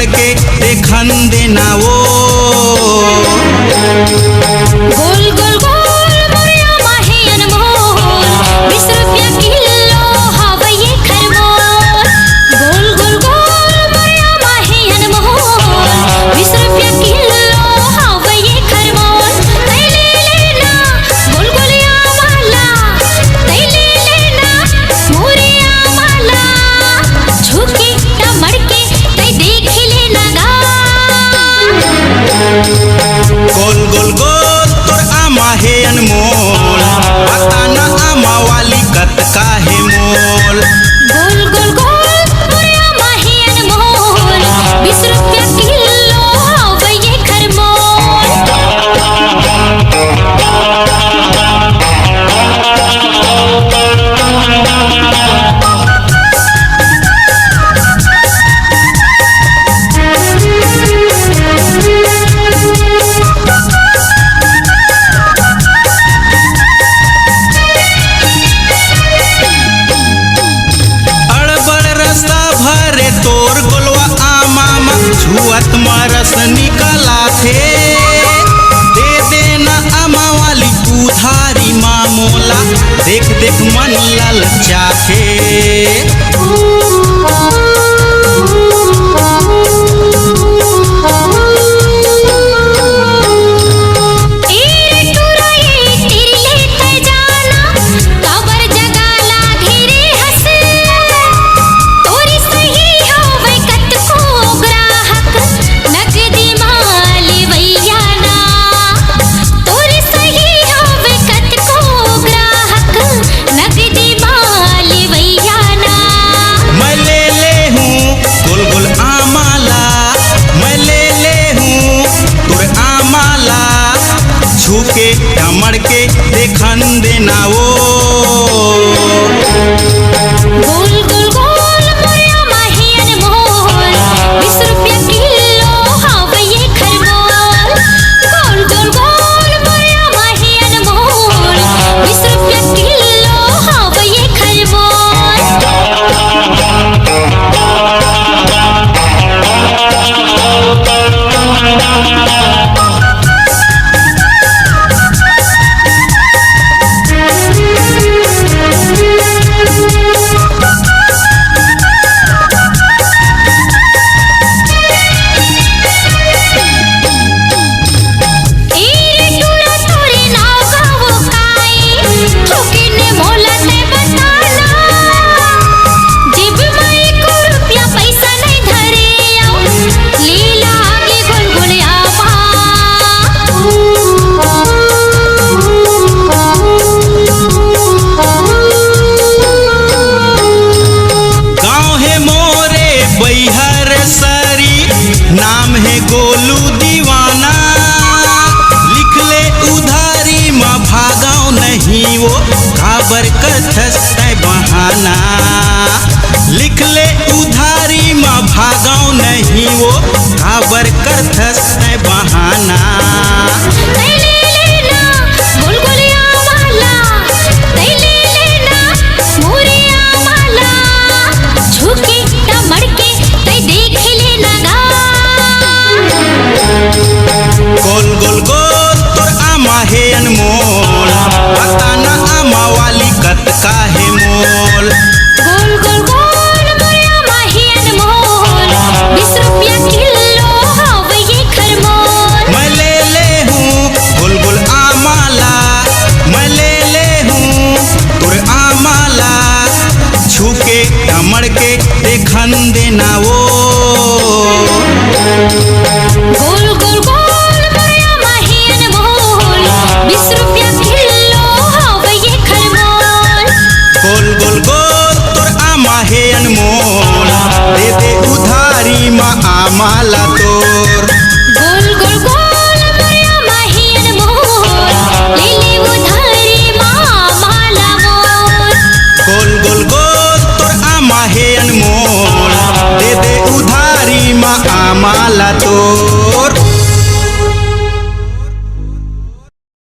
चमड़ के देखन देना वो। गोल गोल गोल मोरिया माहे अनमोल, 20 रुपया किलो हवा ये खरमोल। गोल गोल गोल मोरिया माहे अनमोल, 20 रुपया किलो हवा ये खरमोल। तै ले लेना गोल गोलिया वाला, तै ले लेना मोरिया वाला, झुके टमड़ के तै देख लेना गा। गोल गोल गोल तोर आमा है अनमोल, बताना आमा वाली कत का है मोल। गोल गोल गोल मोरिया माहे अनमोल, 20 रुपया किलो हवा ये खरमोल। अड़बड़ रस्ता भरे तोर गोलवा आमा मा, छुअत मरस निकला थे। दे देना आमा वाली उधारी मामोला, देख देख मन ललचा थे। झुके टमड़ के देखन देना वो। गोल गोल गोल मोरिया माहे अनमोल, 20 रुपया किलो हवा ये खरमोल। गोल गोल गोल मोरिया माहे अनमोल, 20 रुपया किलो हवा ये खरमोल। नाम है गोलू दीवाना, लिख ले उधारी माँ भागाओ नहीं वो, काबर कथस बहाना। लिख ले उधारी माँ भागाओ नहीं वो, काबर कथस बहाना। तै ले लेना गोल गोलिया वाला, तै ले लेना मोरिया वाला, झुके टमड़ के तै देख लेना गा। गोल गोल गोल तोर आमा है अनमोल, बताना आमा वाली कत का है मोल। गोल गोल गोल मोरिया माहे अनमोल, 20 रुपया किलो हवा ये खरमोल। मैं ले ले हूँ गोल गोल आमाला, मैं ले ले हूँ तोर आमाला, छुके टमड़ के देखन देना वो।